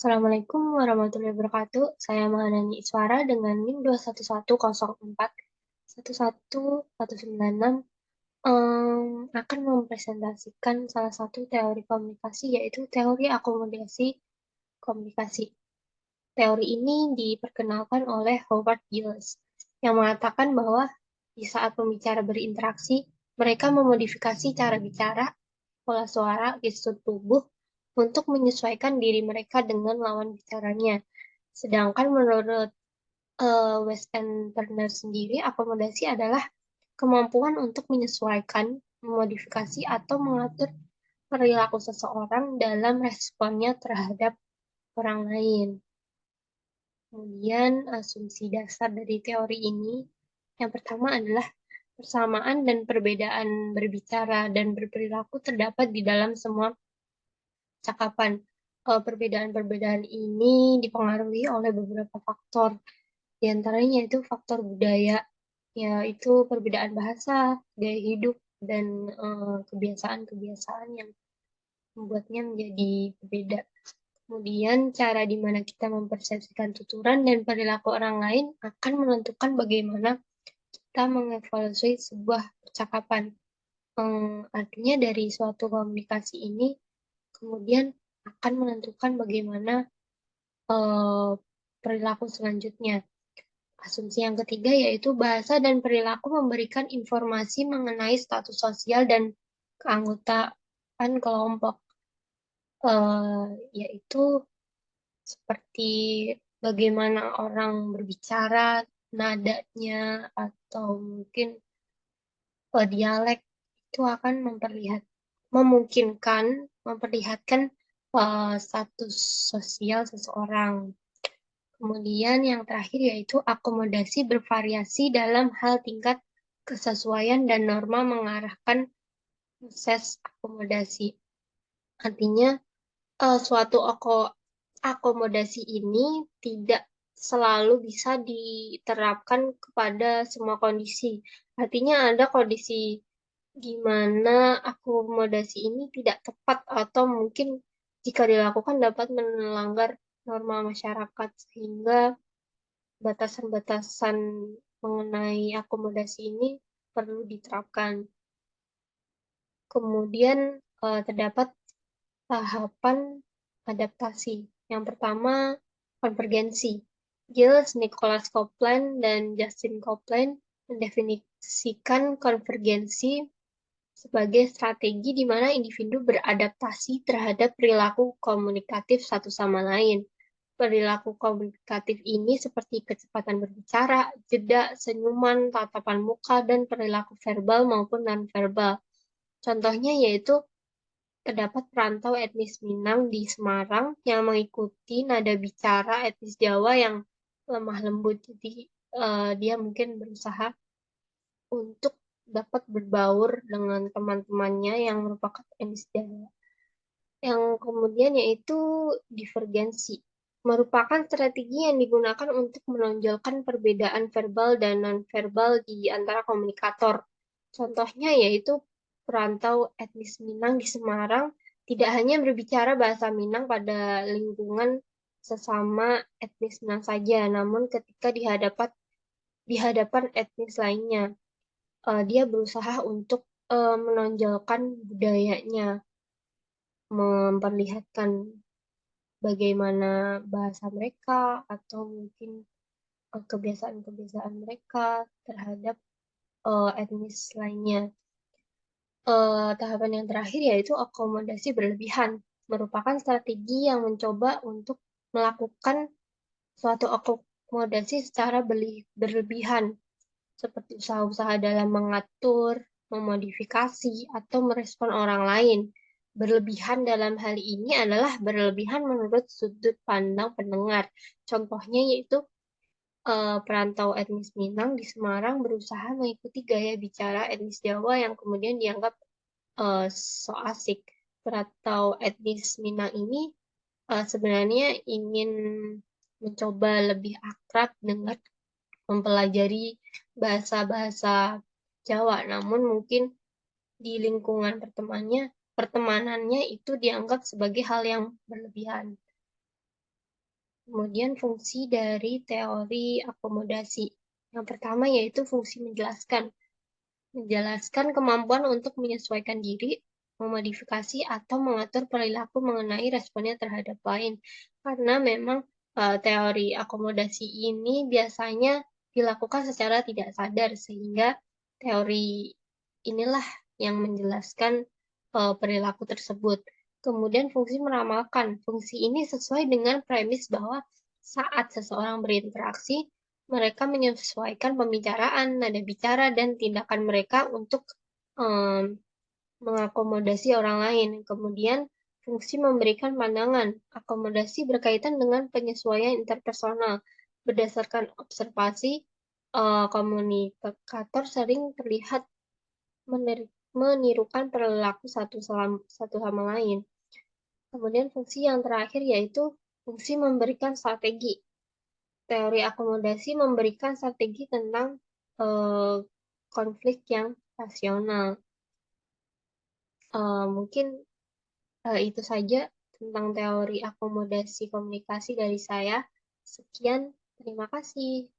Assalamualaikum warahmatullahi wabarakatuh. Saya Mahanani Iswara dengan NIM 21104 11196 akan mempresentasikan salah satu teori komunikasi, yaitu teori akomodasi komunikasi. Teori ini diperkenalkan oleh Howard Gilles, yang mengatakan bahwa di saat pembicara berinteraksi, mereka memodifikasi cara bicara, pola suara, gestur tubuh, untuk menyesuaikan diri mereka dengan lawan bicaranya. Sedangkan menurut West and Turner sendiri, akomodasi adalah kemampuan untuk menyesuaikan, memodifikasi, atau mengatur perilaku seseorang dalam responnya terhadap orang lain. Kemudian, asumsi dasar dari teori ini, yang pertama adalah persamaan dan perbedaan berbicara dan berperilaku terdapat di dalam semua cakapan. Perbedaan-perbedaan ini dipengaruhi oleh beberapa faktor. Di antaranya itu faktor budaya, yaitu perbedaan bahasa, gaya hidup, dan kebiasaan-kebiasaan yang membuatnya menjadi berbeda. Kemudian, cara di mana kita mempersepsikan tuturan dan perilaku orang lain akan menentukan bagaimana kita mengevaluasi sebuah percakapan. Artinya dari suatu komunikasi ini kemudian akan menentukan bagaimana eh, perilaku selanjutnya. Asumsi yang ketiga yaitu bahasa dan perilaku memberikan informasi mengenai status sosial dan keanggotaan kelompok, yaitu seperti bagaimana orang berbicara, nadanya, atau mungkin dialek itu akan memungkinkan memperlihatkan status sosial seseorang. Kemudian yang terakhir yaitu akomodasi bervariasi dalam hal tingkat kesesuaian dan norma mengarahkan proses akomodasi. Artinya suatu akomodasi ini tidak selalu bisa diterapkan kepada semua kondisi. Artinya ada kondisi di mana akomodasi ini tidak tepat atau mungkin jika dilakukan dapat melanggar norma masyarakat, sehingga batasan-batasan mengenai akomodasi ini perlu diterapkan. Kemudian terdapat tahapan adaptasi. Yang pertama, konvergensi. Giles, Nicholas Copeland, dan Justin Copeland mendefinisikan konvergensi sebagai strategi di mana individu beradaptasi terhadap perilaku komunikatif satu sama lain. Perilaku komunikatif ini seperti kecepatan berbicara, jeda, senyuman, tatapan muka, dan perilaku verbal maupun non-verbal. Contohnya yaitu terdapat perantau etnis Minang di Semarang yang mengikuti nada bicara etnis Jawa yang lemah lembut. Jadi dia mungkin berusaha untuk dapat berbaur dengan teman-temannya yang merupakan etnis Jawa. Yang kemudian yaitu divergensi, merupakan strategi yang digunakan untuk menonjolkan perbedaan verbal dan non-verbal di antara komunikator. Contohnya yaitu perantau etnis Minang di Semarang tidak hanya berbicara bahasa Minang pada lingkungan sesama etnis Minang saja, namun ketika di hadapan etnis lainnya, dia berusaha untuk menonjolkan budayanya, memperlihatkan bagaimana bahasa mereka atau mungkin kebiasaan-kebiasaan mereka terhadap etnis lainnya. Tahapan yang terakhir yaitu akomodasi berlebihan, merupakan strategi yang mencoba untuk melakukan suatu akomodasi secara berlebihan, seperti usaha-usaha dalam mengatur, memodifikasi, atau merespon orang lain. Berlebihan dalam hal ini adalah berlebihan menurut sudut pandang pendengar. Contohnya yaitu perantau etnis Minang di Semarang berusaha mengikuti gaya bicara etnis Jawa yang kemudian dianggap so asik. Perantau etnis Minang ini sebenarnya ingin mencoba lebih akrab dengan mempelajari bahasa-bahasa Jawa, namun mungkin di lingkungan pertemanannya itu dianggap sebagai hal yang berlebihan. Kemudian fungsi dari teori akomodasi. Yang pertama yaitu fungsi menjelaskan. Menjelaskan kemampuan untuk menyesuaikan diri, memodifikasi, atau mengatur perilaku mengenai responnya terhadap lain. Karena memang teori akomodasi ini biasanya dilakukan secara tidak sadar, sehingga teori inilah yang menjelaskan perilaku tersebut. Kemudian fungsi meramalkan. Fungsi ini sesuai dengan premis bahwa saat seseorang berinteraksi, mereka menyesuaikan pembicaraan, nada bicara, dan tindakan mereka untuk em, mengakomodasi orang lain. Kemudian, fungsi memberikan pandangan. Akomodasi berkaitan dengan penyesuaian interpersonal. Berdasarkan observasi, komunikator sering terlihat menirukan perilaku satu sama lain. Kemudian fungsi yang terakhir yaitu fungsi memberikan strategi. Teori akomodasi memberikan strategi tentang eh, konflik yang rasional. Mungkin itu saja tentang teori akomodasi komunikasi dari saya. Sekian, terima kasih.